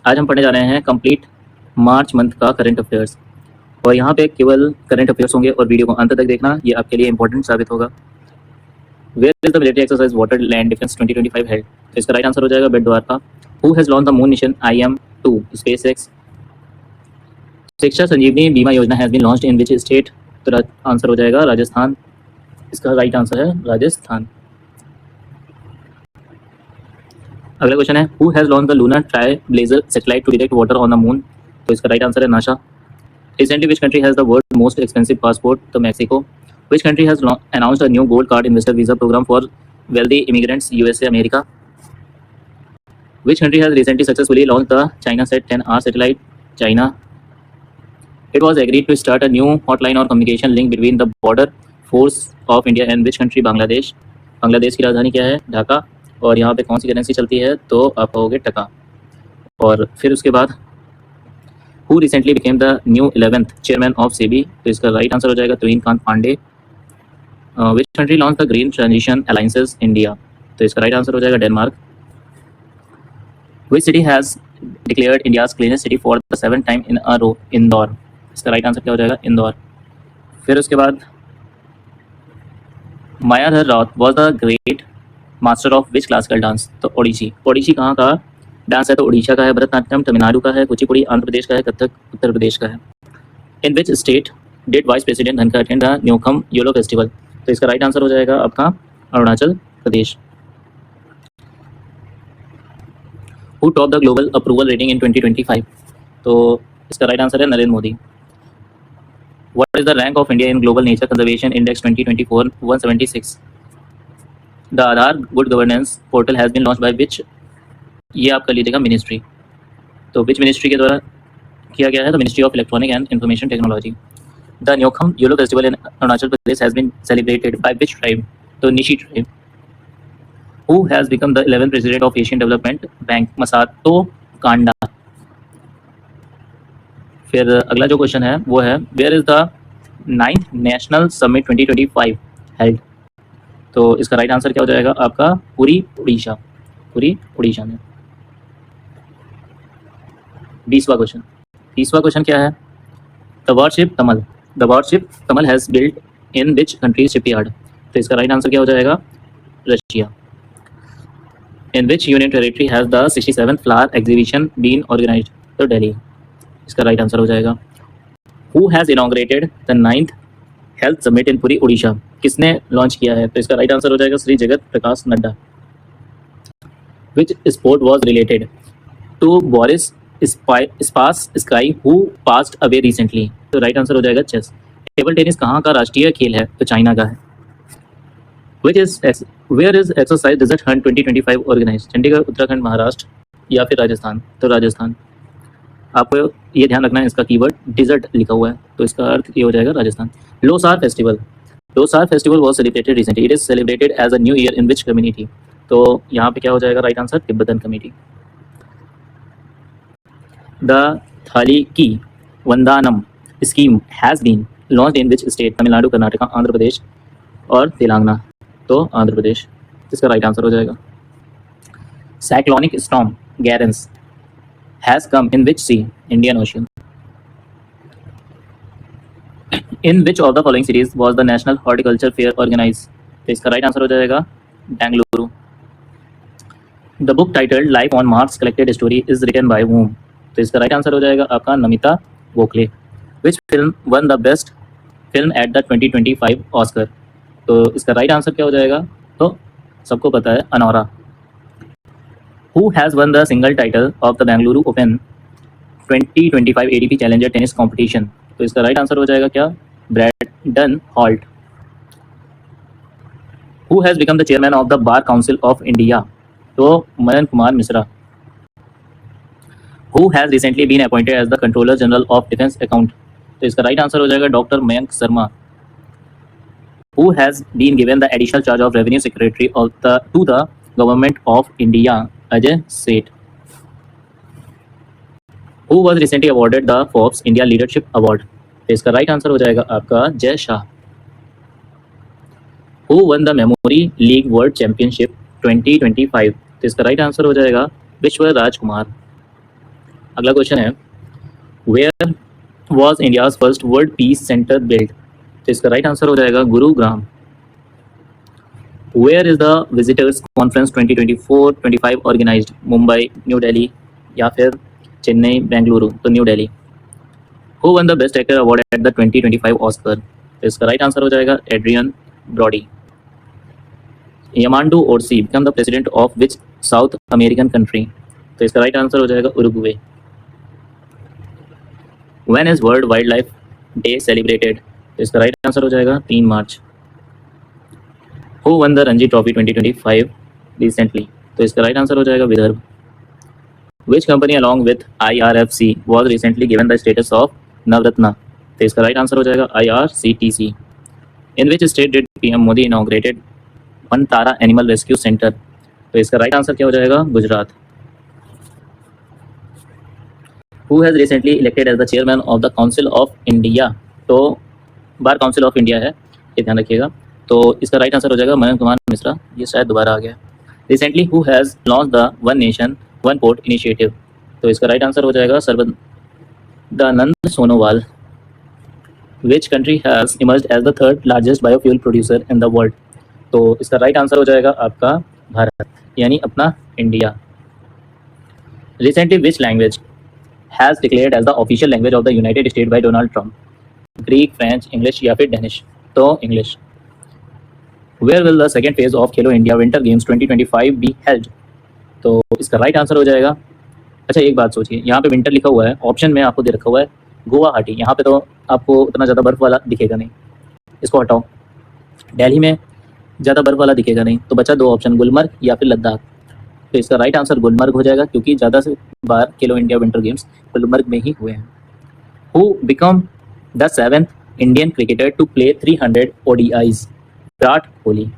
आज हम पढ़ने जा रहे हैं कंप्लीट मार्च मंथ का करंट अफेयर्स। और यहाँ पे केवल करंट अफेयर्स होंगे और वीडियो को अंत तक देखना, ये आपके लिए इंपॉर्टेंट साबित होगा। Where is the military exercise water land defence 2025 held? तो इसका राइट आंसर हो जाएगा Bet Dwarka. Who has launch the moon mission IM-2 SpaceX? Shiksha Sanjeevani Bima Yojana has been launched in which state? तो आंसर हो जाएगा राजस्थान। इसका राइट आंसर है राजस्थान। अगला क्वेश्चन है who has launch the lunar trailblazer satellite to detect water on the moon? तो इसका right answer है NASA. Recently which country has the world most expensive passport? तो Mexico. Which country has announced a new gold card investor visa programme for wealthy immigrants? USA, America. Which country has recently successfully launched the ChinaSat 10R satellite? China. It was agreed to start a new hotline or communication link between the border force of India and which country? Bangladesh. Bangladesh की राजधानी क्या है? ढाका। और यहाँ पे कौन सी currency चलती है? तो आप कहोगे टका। और फिर उसके बाद who recently became the new 11th chairman of SEBI? तो इसका राइट आंसर हो जाएगा Tuhinkanta Pandey. Which country launch the green transition alliances? India. तो इसका राइट आंसर हो जाएगा Denmark. Which city has declared India's cleanest city for the 7th time in a row? Indore. इसका right answer क्या हो जाएगा? इंदौर। फिर उसके बाद Mayadhar Raut was the great master of which classical dance? तो ओडिसी। ओडिसी कहाँ का डांस है? तो उड़ीसा का है। भरतनाट्यम तमिलनाडु का है। कुचिपुड़ी आंध्र प्रदेश का है। कथक उत्तर प्रदेश का है। In which state did vice president Dhankhar attend the Nyokum Yullo festival? तो इसका राइट आंसर हो जाएगा आपका Arunachal Pradesh. Who top the global approval rating in 2025? तो इसका राइट आंसर है Narendra Modi. What is the rank of India in global nature conservation index 2024? 176। The Aadhaar good governance portal has been launch by which? ये आप कर लीजिएगा मिनिस्ट्री। तो विच मिनिस्ट्री के द्वारा किया गया है? तो ministry of electronic and information technology. The Nyokum Yullo festival in Arunachal Pradesh has been celebrated by which tribe? तो Nishi tribe. Who has become the 11th president of Asian development bank? Masato Kanda. फिर अगला जो क्वेश्चन है वो है where is the 9th national summit 2025 held? तो इसका right answer क्या हो जाएगा आपका? पुरी उड़ीसा। पुरी उड़ीसा में। 20वां क्वेश्चन। 30वां क्वेश्चन क्या है? The warship Kamal. The warship Kamal has built in which country shipyard? तो इसका राइट आंसर क्या हो जाएगा? Russia. In which union territory has the 67th flower exhibition been organized? तो दिल्ली। इसका राइट आंसर हो जाएगा। Who has inaugurated the 9th health summit in Puri Orissa? किसने लॉन्च किया है? तो इसका राइट आंसर हो जाएगा Shri Jagat Prakash Nadda. Which sport was related to Boris Spassky who passed away recently? तो राइट आंसर हो जाएगा चेस। टेबल टेनिस कहाँ का राष्ट्रीय खेल है? तो चाइना का है। Where is exercise desert hunt 2025 organize? Chandigarh, Uttarakhand, Maharashtra या फिर राजस्थान? तो राजस्थान। आपको ये ध्यान रखना है इसका कीवर्ड डिजर्ट लिखा हुआ है, तो इसका अर्थ ये हो जाएगा Rajasthan. Losar festival. Losar festival was celebrated recently. It is celebrated as a new year in which community? तो यहाँ पे क्या हो जाएगा right answer? Tibetan community. The Thaliki Vandanam scheme has been launched in which state? Tamil Nadu, Karnataka, Andhra Pradesh और तेलंगाना? तो आंध्र प्रदेश। इसका राइट आंसर हो जाएगा। Cyclonic storm Garance has come in which sea? Indian ocean. In which of the following series was the national horticulture fair organise? तो इसका right answer हो जाएगा Bengaluru. The book titled life on Mars collected story is written by whom? तो इसका right answer हो जाएगा आपका Namita Gokhale. Which film won the best film at the 2025 Oscar? तो इसका राइट आंसर क्या हो जाएगा? तो सबको पता है Anora. Who has won the single title of the Bengaluru open 2025 ATP challenger tennis competition? तो इसका राइट आंसर हो जाएगा क्या? Brandon Holt. Who has become the chairman of the bar council of India? तो Madan Kumar Mishra. Who has recently been appointed as the controller general of defence account? तो इसका right answer हो जाएगा doctor Mayank Sharma. Who has been given the additional charge of revenue secretary to the government of India? Ajay Seth. Who was recently awarded the Forbes India leadership award? तो इसका right answer हो जाएगा आपका Jay Shah. Who won the memory league world championship 2025? तो इसका right answer हो जाएगा विश्व राजकुमार। अगला क्वेश्चन है, where was India's first world peace centre build? तो इसका राइट आंसर हो जाएगा Gurugram. Where is the visitors conference 2024-25 organised? Mumbai, New Delhi या फिर चेन्नई, बेंगलुरु? तो new Delhi. Who won the best actor award at the 2025 Oscar? तो इसका राइट आंसर हो जाएगा Adrien Brody. Yamandu Orsi become the president of which South American country? तो इसका राइट आंसर हो जाएगा Uruguay. When is world wild life day celebrated? तो इसका राइट आंसर हो जाएगा 3 March. Who won the Ranji trophy 2025 recently? तो इसका राइट आंसर हो जाएगा Vidarbha. Which company along with IRFC was recently given the status of Navratna? तो इसका राइट आंसर हो जाएगा IRCTC। In which state did PM Modi inaugurated Vantara animal rescue centre? तो इसका राइट आंसर क्या हो जाएगा Gujarat. Who has recently elected as the chairman of the council of India? तो बार काउंसिल ऑफ इंडिया है, ये ध्यान रखिएगा। तो इसका राइट आंसर हो जाएगा मयंक कुमार मिश्रा, ये शायद दोबारा आ गया। Recently who has launch the one nation one port initiative? तो इसका राइट आंसर हो जाएगा Sarbananda Sonowal. Which country has emerged as the third largest biofuel producer in the world? तो इसका राइट आंसर हो जाएगा आपका भारत, यानी अपना India. Recently which language has declared as the official language of the united state by Donald Trump? Greek, French, English या फिर Danish? तो English. Where will the second phase of Khelo India winter games 2025 be held? तो इसका right answer हो जाएगा, अच्छा एक बात सोचिए, यहाँ पे विंटर लिखा हुआ है, ऑप्शन में आपको दे रखा हुआ है गुवाहाटी, यहाँ पे तो आपको उतना ज़्यादा बर्फ़ वाला दिखेगा नहीं, इसको हटाओ। दिल्ली में ज़्यादा बर्फ़ वाला दिखेगा नहीं, तो बचा 2 ऑप्शन, गुलमर्ग या फिर लद्दाख। तो इसका राइट आंसर गुलमर्ग हो जाएगा, क्योंकि ज़्यादा से बार खेलो इंडिया विंटर गेम्स गुलमर्ग में ही हुए हैं। Who become the 7th Indian cricketer to play 300 ODIs? Virat Kohli.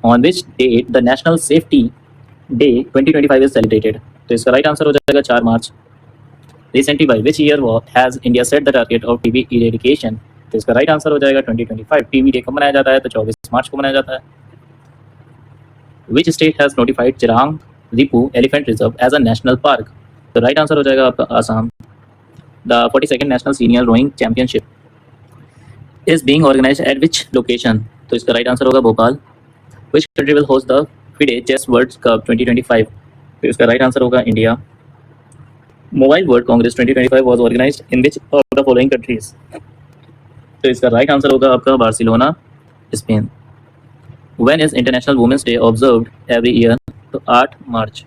On which date the national safety day 2025 is celebrated? तो इसका राइट आंसर हो जाएगा 4 March. Recently by which year has India set the target of TB eradication? तो इसका right answer हो जाएगा 2025। TB day कब मनाया जाता है? तो 24 मार्च को मनाया जाता है। Which state has notified Chirang Ripu elephant reserve as a national park? तो राइट आंसर हो जाएगा आपका Assam. The 42nd national senior rowing championship is being organized at which location? तो इसका राइट आंसर होगा Bhopal. Which country will host the FIDE chess world cup 2025? तो इसका right answer होगा India. Mobile world congress 2025 was organized in which of the following countries? तो इसका right answer होगा आपका Barcelona, Spain. When is international women's day observed every year? तो 8 March.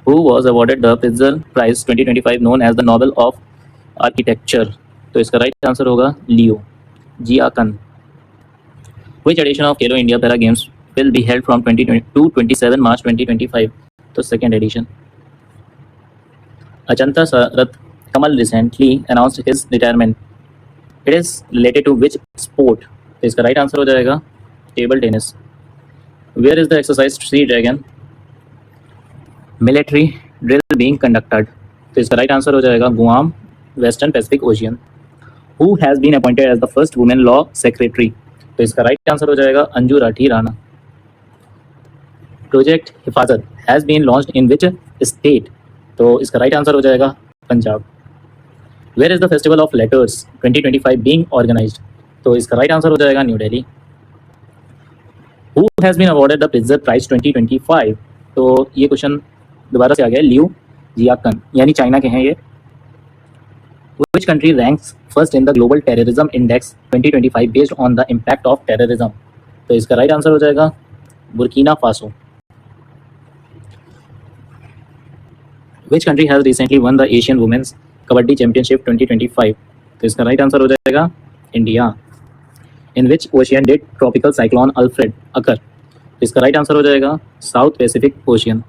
Who was awarded the Pritzker prize 2025 known as the Nobel of architecture? तो इसका right answer होगा Liu Jiakun. Which edition of Khelo India para games will be held from 2020 to 27 March 2025? तो second edition. Achanta Sharath Kamal recently announced his retirement. It is related to which sport? तो इसका right answer हो जाएगा table tennis. Where is the exercise Sea Dragon military drill being conducted? तो इसका right answer हो जाएगा Guam, western Pacific ocean. Who has been appointed as the first women law secretary? तो इसका राइट आंसर हो जाएगा Anju Rathi Rana. Project Hifazat has been launched in which state? तो इसका राइट आंसर हो जाएगा Punjab. Where is the festival of letters 2025 being organised? तो इसका राइट आंसर हो जाएगा New Delhi. Who has been awarded the Pritzker prize 2025? तो ये क्वेश्चन दोबारा से आ गया, लियू जियाकन, यानी चाइना के हैं ये। Which country ranks first in the global terrorism index 2025 based on the impact of terrorism? तो इसका राइट आंसर हो जाएगा Burkina Faso. Which country has recently won the Asian Women's Kabaddi Championship 2025? तो इसका राइट आंसर हो जाएगा India. In which ocean did tropical cyclone Alfred occur? तो इसका राइट आंसर हो जाएगा south Pacific ocean.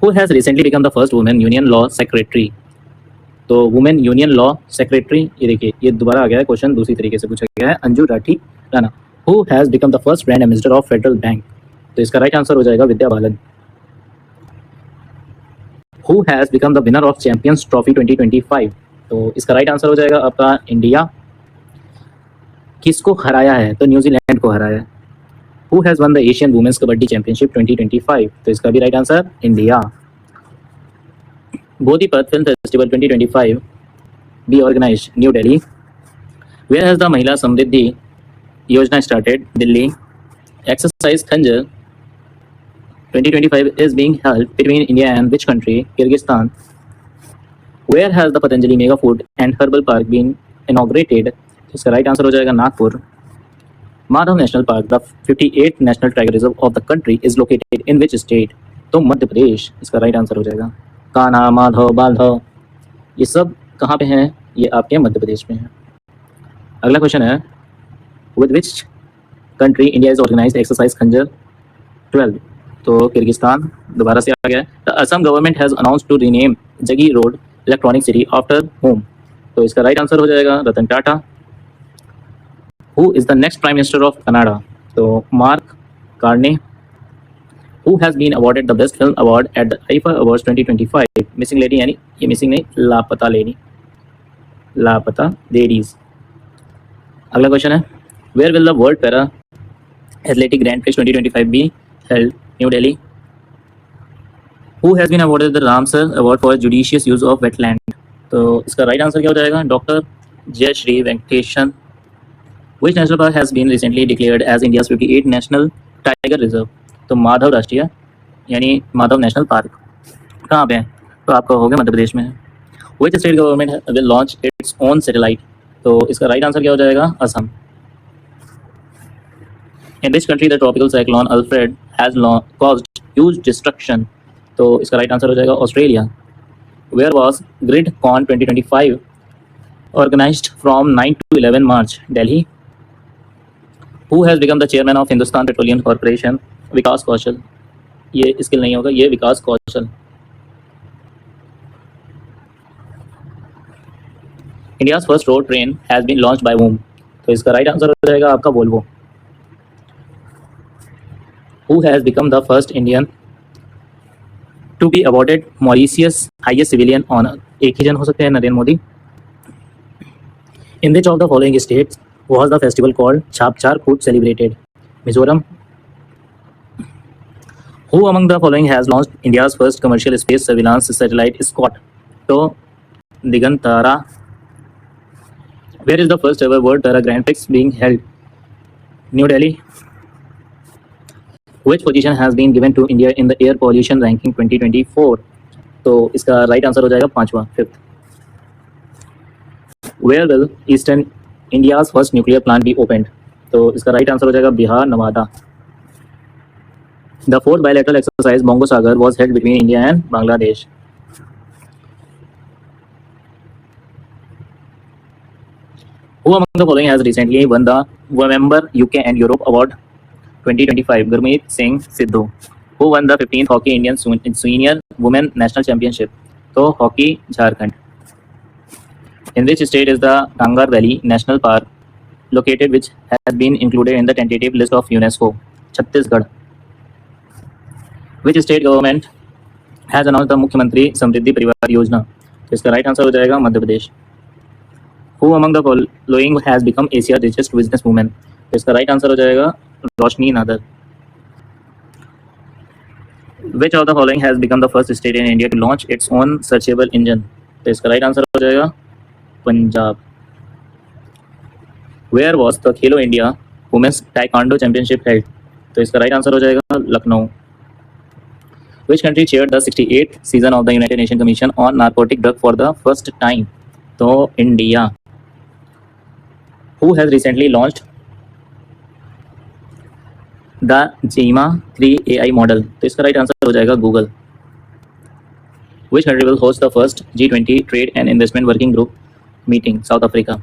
Who has recently become the first women union law secretary? तो women union law secretary, ये देखिए ये दोबारा आ गया है क्वेश्चन, दूसरी तरीके से पूछा गया है, Anju Rathi Rana. Who has become the first brand ambassador of federal bank? तो इसका राइट आंसर हो जाएगा Vidya Balan. Who has become the winner of Champions Trophy 2025? तो इसका राइट आंसर हो जाएगा आपका इंडिया। किसको हराया है? तो न्यूजीलैंड को हराया है। Who has won the Asian women's kabaddi championship 2025? तो इसका भी right answer India. Bodhipath film festival 2025 be organized New Delhi. Where has the Mahila Samriddhi Yojana started? Delhi. Exercise Khanjar 2025 is being held between India and which country? Kyrgyzstan. Where has the Patanjali Mega Food and Herbal Park been inaugurated? इसका right answer हो जाएगा Nagpur. Madhav national park the 58th national tiger reserve of the country is located in which state? तो मध्य प्रदेश। इसका right answer हो जाएगा। कान्हा, माधव, बांधव, ये सब कहाँ पे हैं? ये आपके मध्य प्रदेश में है। अगला क्वेश्चन है, with which country India is organised exercise Khanjar 12? तो किर्गिस्तान दोबारा से आ गया। The Assam government has announced to rename Jagi road electronic city after whom? तो इसका राइट आंसर हो जाएगा Ratan Tata. Who is the next prime minister of Canada? तो Mark Carney. Who has been awarded the best film award at the IFA Awards 2025? Missing lady, यानी ये missing नहीं, लापता lady, लापता लेडीज। अगला क्वेश्चन है, where will the world para athletic grand prix 2025 be held? New Delhi. Who has been awarded the Ramsar award for judicious use of wetland? तो इसका right answer क्या हो जाएगा? Doctor Jayashree Venkatesan. Which national park has been recently declared as India's 58 national tiger reserve? तो माधव राष्ट्रीय यानी Madhav national park. कहाँ पे है? तो आपका हो गया मध्य प्रदेश में। Which state government will launch its own satellite? तो इसका राइट आंसर क्या हो जाएगा? Assam. In which country the tropical cyclone Alfred has caused huge destruction? तो इसका राइट आंसर हो जाएगा Australia. Where was grid con 2025 organised from 9 to 11 March? Delhi. Who has become the chairman of Hindustan petroleum corporation? Vikas Kaushal. ये skill नहीं होगा, ये Vikas Kaushal. India's first road train has been launched by whom? तो इसका राइट आंसर हो जाएगा आपका Volvo. Who has become the first Indian to be awarded Mauritius highest civilian honour? एक ही जन हो सकते हैं, Narendra Modi. In which of the following states was the festival called Chhapchar Kut celebrated? Mizoram. Who among the following has launched India's first commercial space surveillance satellite Scott? तो Digantara. Where is the first ever World Para Grand Prix being held? New Delhi. Which position has been given to India in the air pollution ranking 2024? तो इसका right answer हो जाएगा पांचवा, 5th। Where will Eastern India's first nuclear plant be opened? तो इसका right answer हो जाएगा Bihar, Nawada. The fourth bilateral exercise Bongo Sagar was held between India and Bangladesh. Who among the following has recently won the November UK and Europe Award 2025? Gurmeet Singh Sidhu. Who won the 15th Hockey Indian Senior Women National Championship? तो hockey Jharkhand. In which state is the Kangar Valley National Park located, which has been included in the tentative list of UNESCO? Chhattisgarh. Which state government has announced the मुख्यमंत्री समृद्धि परिवार योजना? तो इसका right answer हो जाएगा मध्य प्रदेश। Who among the following has become Asia's richest business woman? तो इसका right answer हो जाएगा रोशनी Nadar. Which of the following has become the first state in India to launch its own searchable engine? तो इसका right answer हो जाएगा Punjab. Where was the Khelo India women's taekwondo championship held? तो इसका राइट आंसर हो जाएगा Lucknow. Which country chaired the 68th season of the United Nations Commission on Narcotic Drug for the first time? तो India. Who has recently launched the Gemma 3 AI model? तो इसका right answer हो जाएगा Google. Which country will host the first G20 Trade and Investment Working Group meeting? South Africa.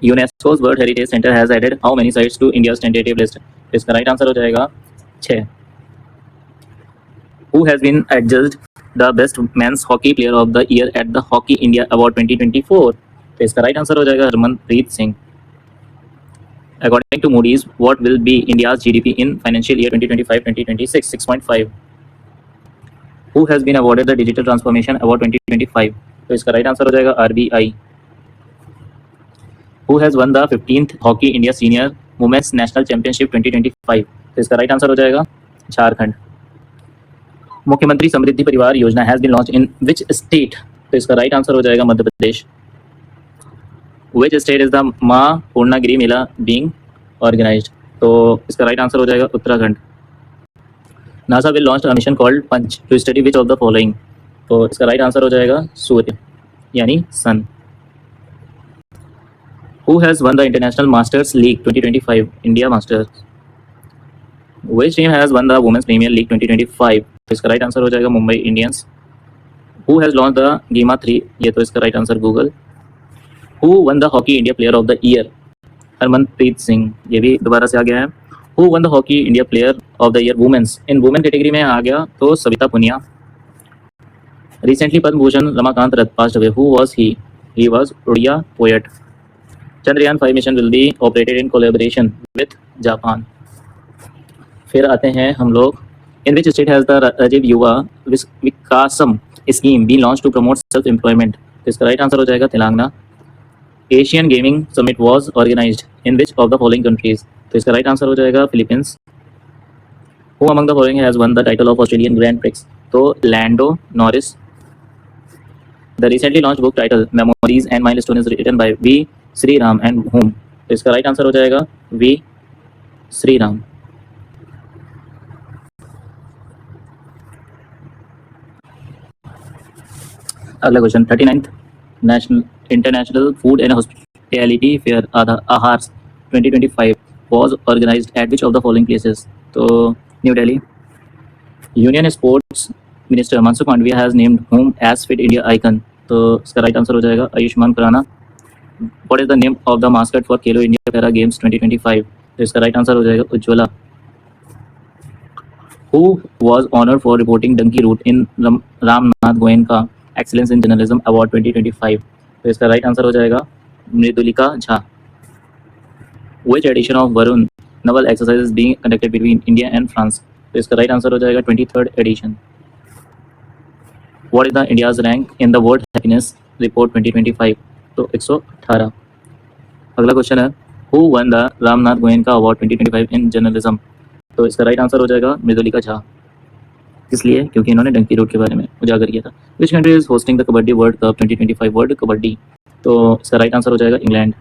UNESCO's World Heritage Center has added how many sites to India's tentative list? इसका right answer हो जाएगा 6। Who has been adjudged the best men's hockey player of the year at the Hockey India Award 2024? तो इसका right answer हो जाएगा Harmanpreet Singh. According to Moody's, what will be India's GDP in financial year 2025-2026? 6.5. Who has been awarded the Digital Transformation Award 2025? तो इसका right answer हो जाएगा RBI। Who has won the 15th Hockey India Senior Women's National Championship 2025? तो इसका right answer हो जाएगा झारखंड। मुख्यमंत्री Samriddhi Parivar Yojana has been launch in which state? तो इसका राइट आंसर हो जाएगा Madhya Pradesh. Which state is the Maa Purnagiri Mela being organised? तो इसका राइट आंसर हो जाएगा Uttarakhand. NASA will launch a mission called PUNCH to study which of the following? तो इसका राइट आंसर हो जाएगा सूर्य यानी सन। Who has won the International Masters League 2025? India Masters. Which team has won the Women's Premier League 2025? तो इसका right answer हो जाएगा Mumbai Indians. Who has launched the Gema 3? ये तो इसका right answer Google. Who won the Hockey India Player of the Year? Harmanpreet Singh, ये भी दोबारा से आ गया है। Who won the Hockey India Player of the Year Women's? In women category में आ गया तो Savita Punia. Recently Padma Bhushan Ramakant Rath passed away. Who was he? He was Odia poet. Chandrayaan 5 mission will be operated in collaboration with Japan. फिर आते हैं हम लोग, in which state has the Rajiv Yuva Vikasam scheme be launch to promote self employment? तो इसका right answer हो जाएगा Telangana. Asian gaming summit was organised in which of the following countries? तो इसका राइट आंसर हो जाएगा Philippines. Who among the following has won the title of Australian grand prix? तो Lando Norris. The recently launch book title memories and milestone is written by V Shri Ram and whom? तो इसका right answer हो जाएगा we Shri Ram. अगला question, 39th national international food and hospitality fair आहार्स 2025 was organized at which of the following places? तो new Delhi. Union sports minister Mansukh Mandaviya has named whom as Fit India icon? तो इसका right answer हो जाएगा Ayushman Khurana. What is the name of the mascot for Khelo India Para Games 2025? तो इसका right answer हो जाएगा Ujjwala. Who was honored for reporting donkey route in Ramnath Goenka Excellence in Journalism Award 2025? तो इसका राइट आंसर हो जाएगा Mridulika Jha. Which edition of Varun naval exercise is being conducted between India and France? तो इसका राइट आंसर हो जाएगा 23rd edition। What is the India's rank in the World Happiness Report 2025? तो 118। अगला क्वेश्चन है, who won the Ramnath Goenka award 2025 in journalism? तो इसका right answer हो जाएगा मृदुलिका झा। इसलिए क्योंकि इन्होंने डंकी रोड के बारे में उजागर किया था। Which country is hosting the kabaddi world cup 2025? World kabaddi, तो इसका राइट आंसर हो जाएगा England.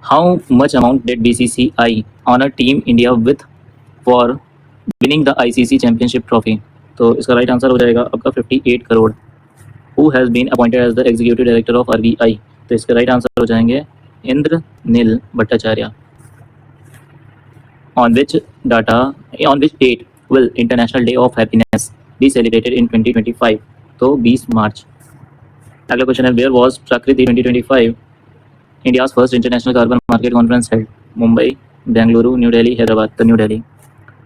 How much amount did BCCI honour team India with for winning the ICC championship trophy? तो इसका राइट आंसर हो जाएगा आपका 58 crore. Who has been appointed as the executive director of RBI? तो इसके राइट आंसर हो जाएंगे Indranil Bhattacharya. On which date will International Day of Happiness be celebrated in 2025? तो 20 मार्च। अगला क्वेश्चन है, where was Prakriti 2025 India's first international carbon market conference held? Mumbai, Bengaluru, New Delhi, Hyderabad? तो new Delhi.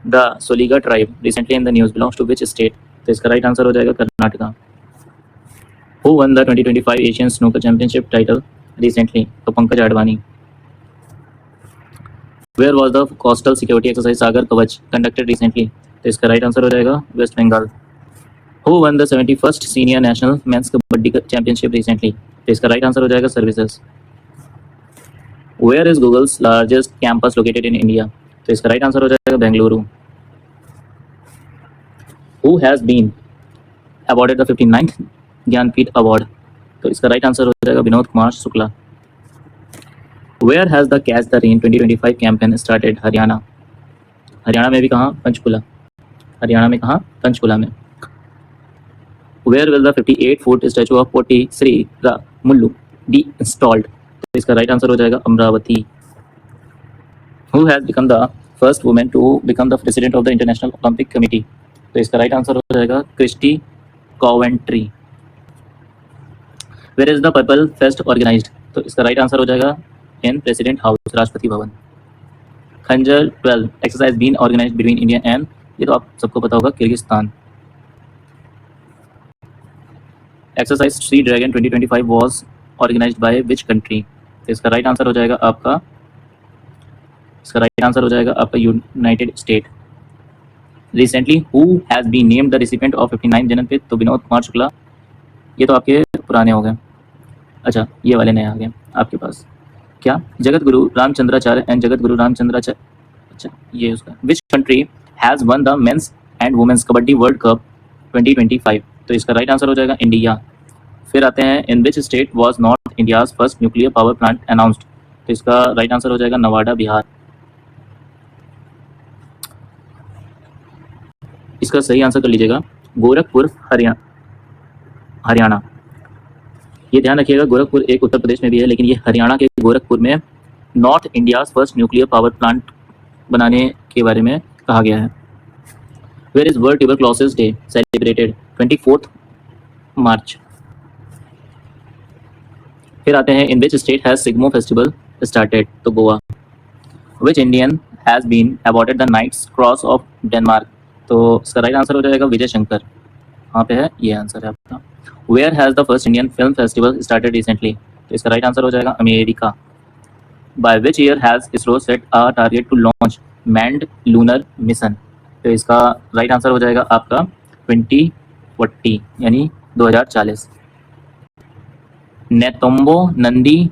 The Soliga tribe recently in the news belongs to which state? तो इसका right answer हो जाएगा Karnataka. Who won the 2025 Asian Snooker Championship title recently? तो Pankaj Advani. Where was the coastal security exercise सागर कवच conducted recently? तो इसका right answer हो जाएगा West Bengal. Who won the 71st Senior National Men's Kabaddi Championship recently? तो इसका राइट आंसर हो जाएगा services. Where is Google's largest campus located in India? तो इसका राइट आंसर हो जाएगा Bengaluru. Who has been awarded the 59th Jnanpith award? तो इसका राइट आंसर हो जाएगा Vinod Kumar Shukla. Where has the catch the rain 2025 campaign started? Haryana. Haryana में भी कहाँ? पंचकुला। हरियाणा में कहाँ? पंचकुला में। Where will the 58 foot statue of Potti Sri Ramulu be installed? तो इसका राइट आंसर हो जाएगा Amaravati. Who has become the first women to become the president of the International Olympic Committee? तो इसका राइट आंसर हो जाएगा Kirsty Coventry. Where is the Purple Fest organised? तो इसका राइट आंसर हो जाएगा इन प्रेसिडेंट हाउस, राष्ट्रपति Bhavan. Khanjar 12 exercise been organized between India and, ये तो आप सबको पता होगा, Kyrgyzstan. Exercise sea dragon 2025 was organized by which country? तो इसका राइट आंसर हो जाएगा आपका United State. Recently who has been named the recipient of 59 Jnanpith? तो विनोद कुमार शुक्ला। ये तो आपके पुराने हो गए। अच्छा, ये वाले नए आ गए आपके पास। क्या जगत गुरु रामचंद्राचार्य एंड जगत गुरु रामचंद्राचार्य अच्छा ये उसका which country has won the men's and women's kabaddi world cup 2025, तो इसका राइट आंसर हो जाएगा इंडिया। फिर आते हैं in which state was not India's first nuclear power plant announced, तो इसका राइट आंसर हो जाएगा नवाडा बिहार। इसका सही आंसर कर लीजिएगा गोरखपुर हरियाणा। ये ध्यान रखिएगा गोरखपुर एक उत्तर प्रदेश में भी है, लेकिन ये हरियाणा के गोरखपुर में north India's first nuclear power plant बनाने के बारे में कहा गया है। Where is world tuberculosis day celebrated 24 March. फिर आते हैं in which state has Shigmo festival started, तो Goa. Which Indian has been awarded the knights cross of Denmark, तो इसका राइट आंसर हो जाएगा विजय शंकर। कहाँ पे है ये आंसर है आपका। Where has the first Indian film festival started recently, तो इसका राइट आंसर हो जाएगा America. By which year has ISRO set a target to launch manned lunar mission, तो इसका राइट आंसर हो जाएगा आपका 2040 यानी 2040। Netumbo Nandi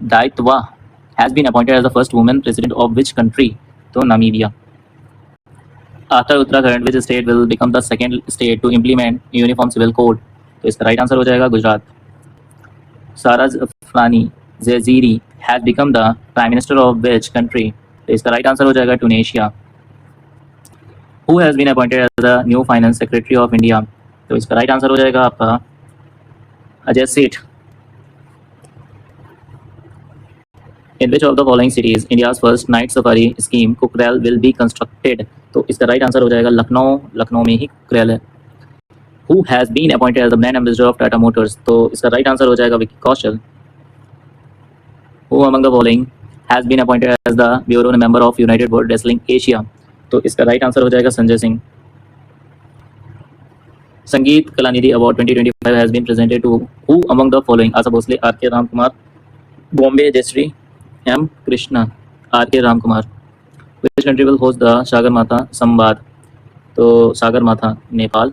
Ndaitwah has been appointed as the first women president of which country, तो Namibia. After Uttarakhand which state will become the second state to implement uniform civil code, तो इसका right answer हो जाएगा Gujarat. Sara Zaafrani Zenzri has become the prime minister of which country, तो इसका right answer हो जाएगा Tunisia. Who has been appointed as the new finance secretary of India, तो इसका राइट आंसर हो जाएगा आपका अजय सेठ। In which of the following cities India's first night safari scheme Kukrail will be constructed, तो इसका राइट आंसर हो जाएगा लखनऊ में ही कुकरेल है। Who has been appointed as the brand ambassador of Tata Motors, तो इसका राइट आंसर हो जाएगा Vicky Kaushal. Who among the following has been appointed as the bureau member of United World Wrestling Asia, तो इसका राइट आंसर हो जाएगा Sanjay Singh. Sangeetha Kalanidhi award 2025 has been presented to who among the following, Asha Bhosle, R K Ram Kumar, Bombay Jayashri, M Krishna, R K Ram Kumar. Which country will host the Sagarmatha Sambaad, तो Sagarmatha Nepal.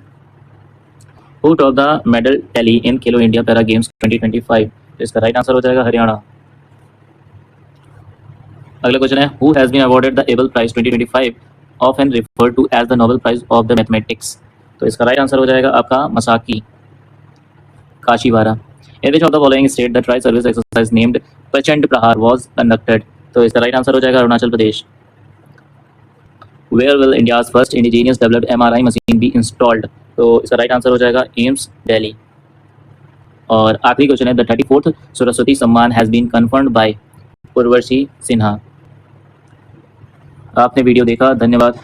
Who top the medal tally in Khelo India para games 2025, तो इसका right answer हो जाएगा हरियाणा। अगला question है who has been awarded the Abel prize 2025 often referred to as the Nobel prize of the mathematics, तो इसका right answer हो जाएगा आपका मसाकी काशीवारा। In which of the following state the tri service exercise named प्रचंड प्रहार was conducted, तो इसका right answer हो जाएगा Arunachal Pradesh. Where will India's first indigenous developed MRI machine be installed, तो इसका राइट आंसर हो जाएगा एम्स दिल्ली। और आखिरी क्वेश्चन है the 34th Saraswati Samman has been confirmed by Urvashi Sinha. आपने वीडियो देखा, धन्यवाद।